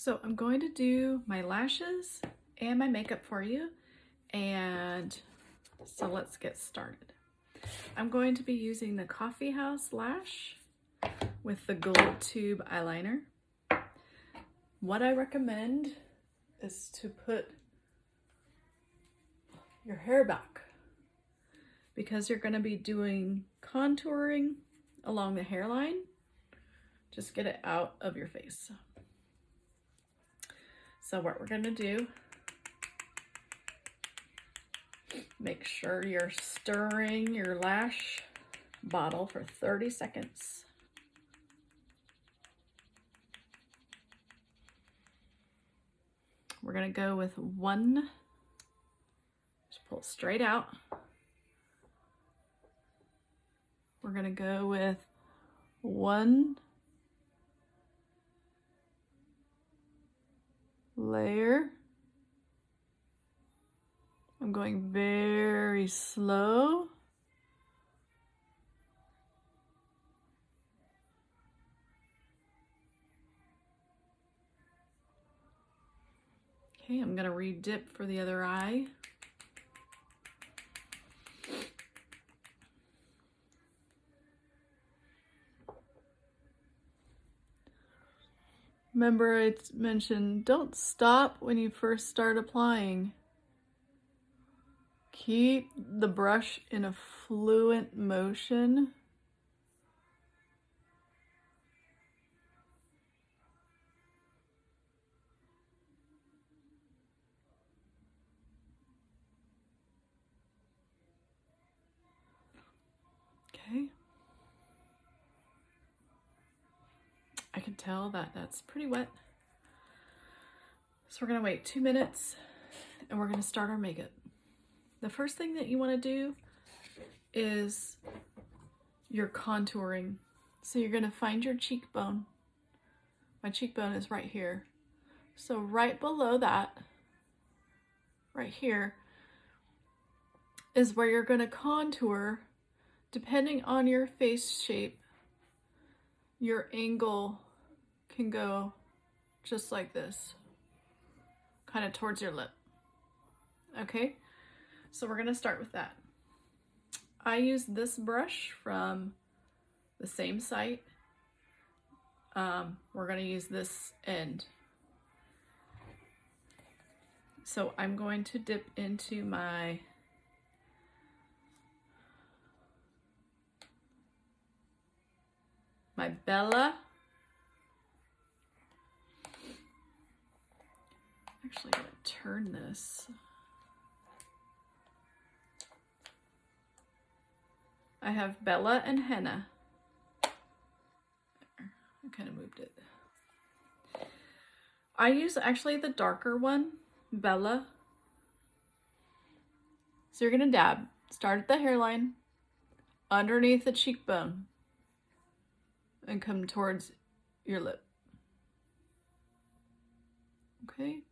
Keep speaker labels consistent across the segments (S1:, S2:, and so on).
S1: So I'm going to do my lashes and my makeup for you, and so let's get started. I'm going to be using the Coffee House Lash with the Gold Tube eyeliner. What I recommend is to put your hair back because you're going to be doing contouring along the hairline. Just get it out of your face. So what we're going to do, make sure you're stirring your lash bottle for 30 seconds. We're going to go with one, just pull straight out. We're going to go with one layer. I'm going very slow. Okay, I'm going to re-dip for the other eye. Remember, I mentioned don't stop when you first start applying. Keep the brush in a fluent motion. Okay. I can tell that that's pretty wet. So we're gonna wait 2 minutes and we're gonna start our makeup. The first thing that you wanna do is your contouring. So you're gonna find your cheekbone. My cheekbone is right here. So right below that, right here, is where you're gonna contour. Depending on your face shape, your angle can go just like this, kind of towards your lip. Okay, so we're gonna start with that. I use this brush from the same site. We're gonna use this end. So I'm going to dip into my Bella. Actually, I'm gonna turn this. I have Bella and Henna. I kind of moved it. I use actually the darker one, Bella. So you're gonna dab. Start at the hairline, underneath the cheekbone, and come towards your lip. Okay?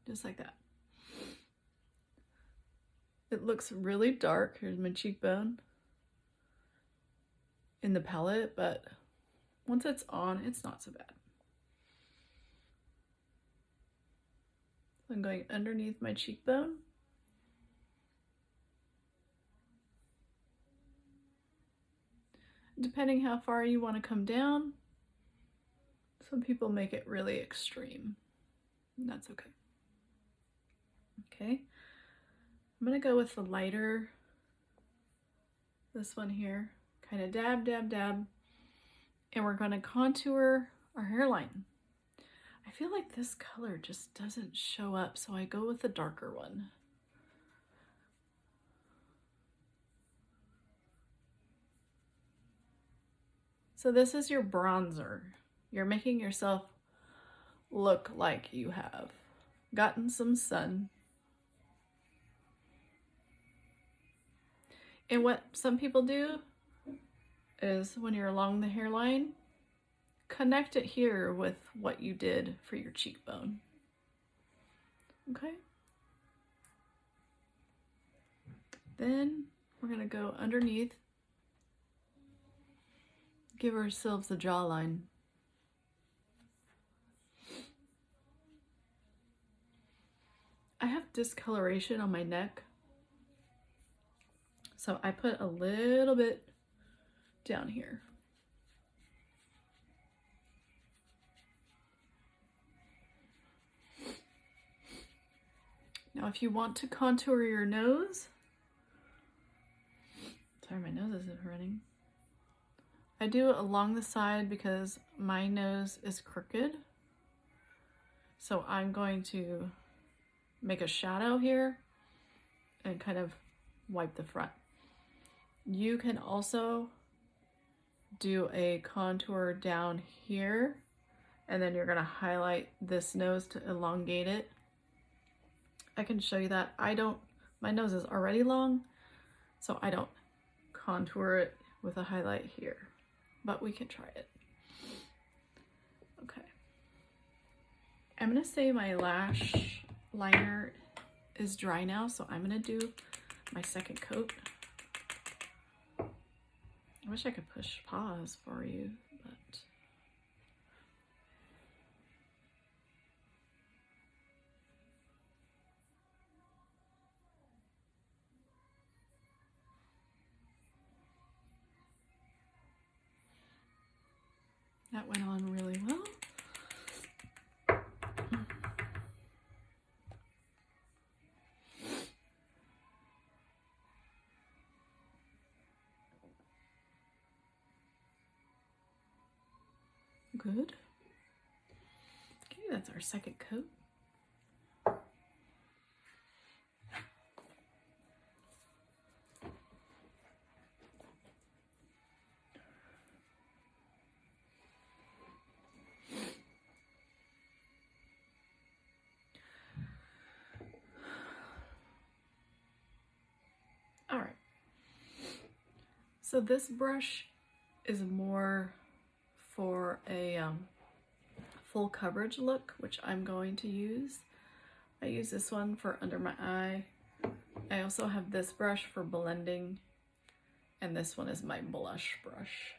S1: Just like that. It looks really dark. Here's my cheekbone in the palette, but once it's on, it's not so bad. So I'm going underneath my cheekbone. Depending how far you want to come down, some people make it really extreme, and that's okay. Okay, I'm gonna go with the lighter, this one here, kind of dab, dab, dab, and we're gonna contour our hairline. I feel like this color just doesn't show up, so I go with the darker one. So this is your bronzer. You're making yourself look like you have gotten some sun. And what some people do is when you're along the hairline, connect it here with what you did for your cheekbone. Okay? Then we're gonna go underneath, give ourselves a jawline. discoloration on my neck. So I put a little bit down here. Now if you want to contour your nose, sorry, my nose isn't running. I do it along the side because my nose is crooked. So I'm going to make a shadow here and kind of wipe the front. You can also do a contour down here, and then you're gonna highlight this nose to elongate it. I can show you that. My nose is already long, so I don't contour it with a highlight here, but we can try it. Okay. I'm gonna say my lash liner is dry now, so I'm gonna do my second coat. I wish I could push pause for you, but that went on really well. Good. Okay, that's our second coat. All right. So this brush is more for a full coverage look, which I'm going to use. I use this one for under my eye. I also have this brush for blending, and this one is my blush brush.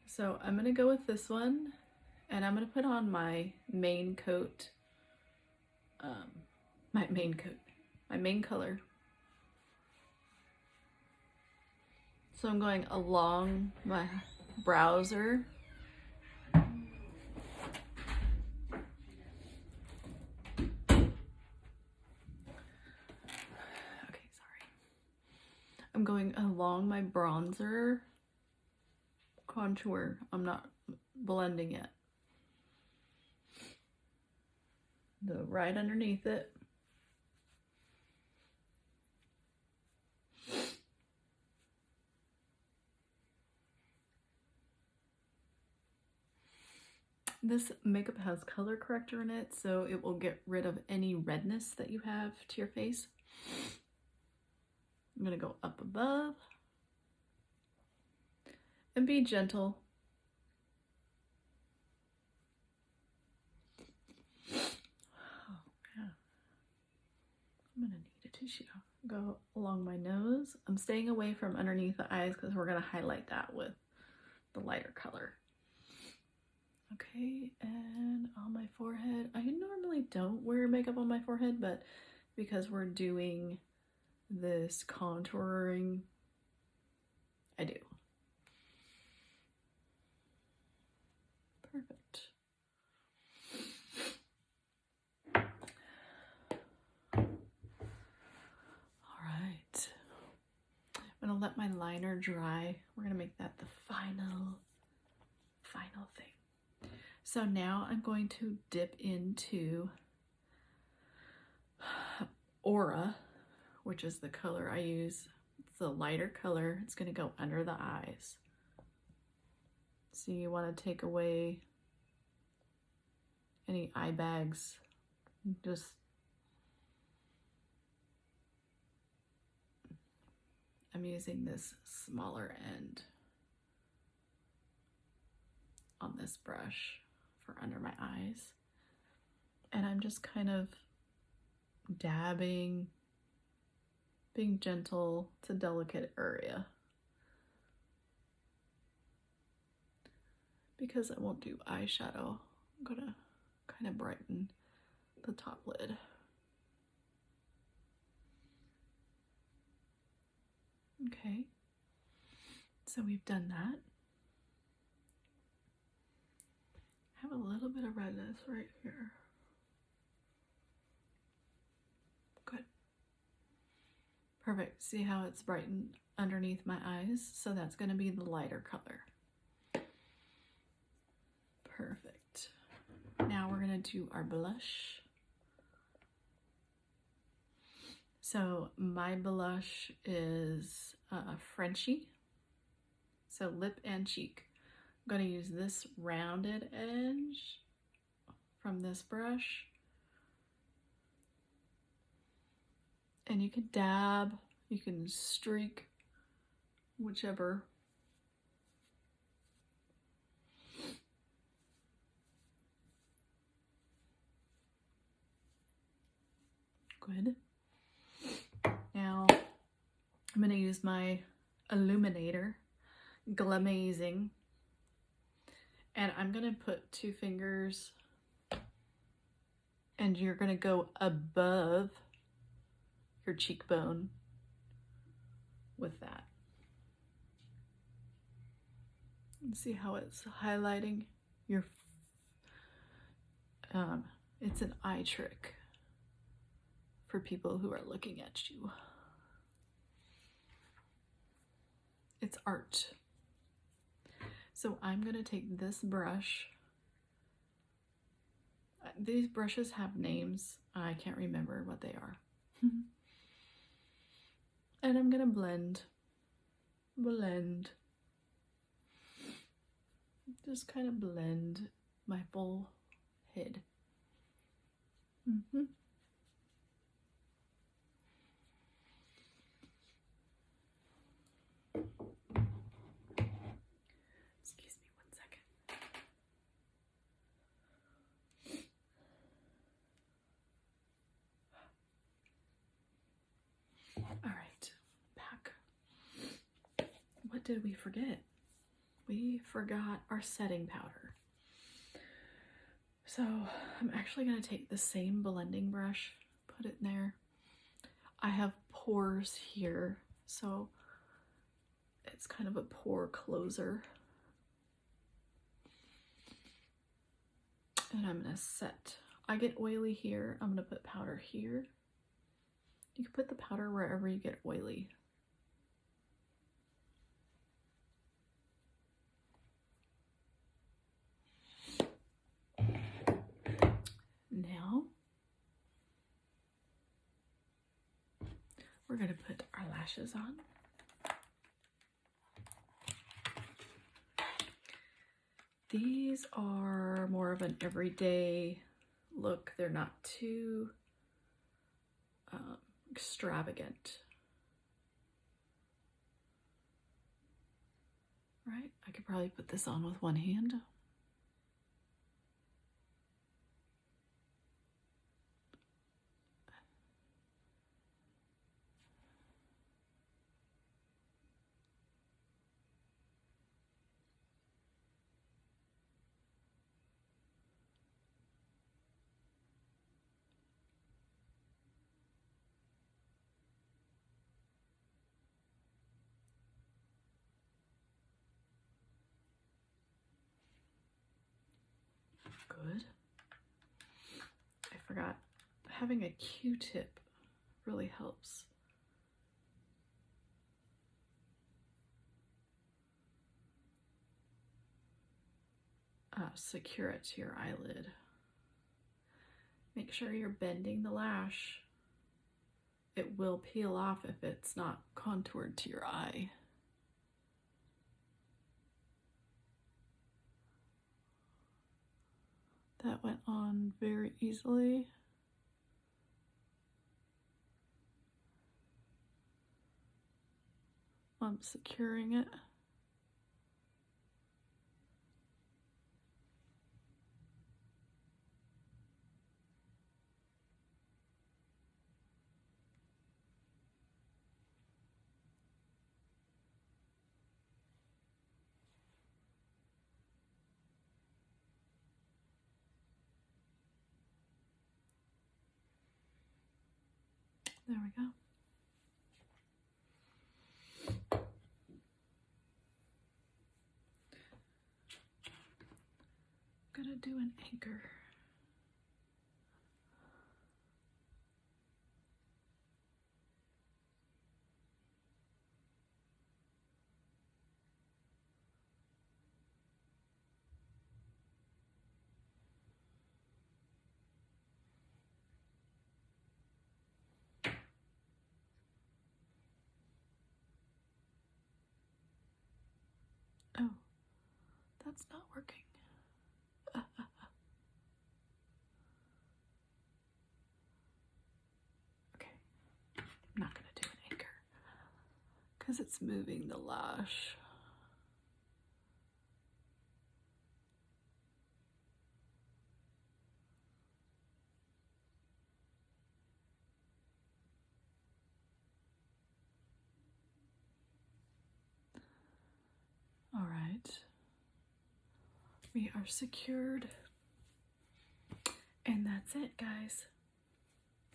S1: So I'm gonna go with this one, and I'm gonna put on my main coat, my main color. So I'm going along my browser. I'm going along my bronzer contour. I'm not blending it. Go right underneath it. This makeup has color corrector in it, so it will get rid of any redness that you have to your face. I'm gonna go up above and be gentle. Oh, yeah. I'm gonna need a tissue. Go along my nose. I'm staying away from underneath the eyes because we're gonna highlight that with the lighter color. Okay, and on my forehead, I normally don't wear makeup on my forehead, but because we're doing this contouring, I do. Perfect. All right. I'm gonna let my liner dry. We're gonna make that the final thing. So now I'm going to dip into Aura, which is the color I use. It's a lighter color. It's gonna go under the eyes. So you want to take away any eye bags. Just I'm using this smaller end on this brush for under my eyes. And I'm just kind of dabbing, being gentle. It's a delicate area. Because I won't do eyeshadow, I'm gonna kind of brighten the top lid. Okay, so we've done that. I have a little bit of redness right here. Good. Perfect. See how it's brightened underneath my eyes? So that's going to be the lighter color. Perfect. Now we're going to do our blush. So my blush is Frenchie. So lip and cheek. I'm going to use this rounded edge from this brush. And you can dab, you can streak, whichever. Good. Now I'm going to use my illuminator, Glamazing, and I'm going to put 2 fingers, and you're going to go above your cheekbone with that. And see how it's highlighting your, it's an eye trick for people who are looking at you. It's art. So I'm going to take this brush. These brushes have names. I can't remember what they are. And I'm going to blend. Just kind of blend my full head. Excuse me 1 second. All right, back. What did we forget? We forgot our setting powder. So I'm actually going to take the same blending brush, put it in there. I have pores here, so it's kind of a pore closer. And I'm going to set. I get oily here. I'm going to put powder here. You can put the powder wherever you get oily. Now, we're going to put our lashes on. These are more of an everyday look. They're not too extravagant. Right? I could probably put this on with one hand. Good. I forgot, having a Q-tip really helps. Secure it to your eyelid. Make sure you're bending the lash. It will peel off if it's not contoured to your eye. That went on very easily. I'm securing it. There we go. I'm gonna do an anchor. Oh, that's not working. Okay, I'm not gonna do an anchor because it's moving the lash. All right, we are secured. And that's it, guys.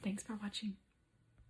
S1: Thanks for watching.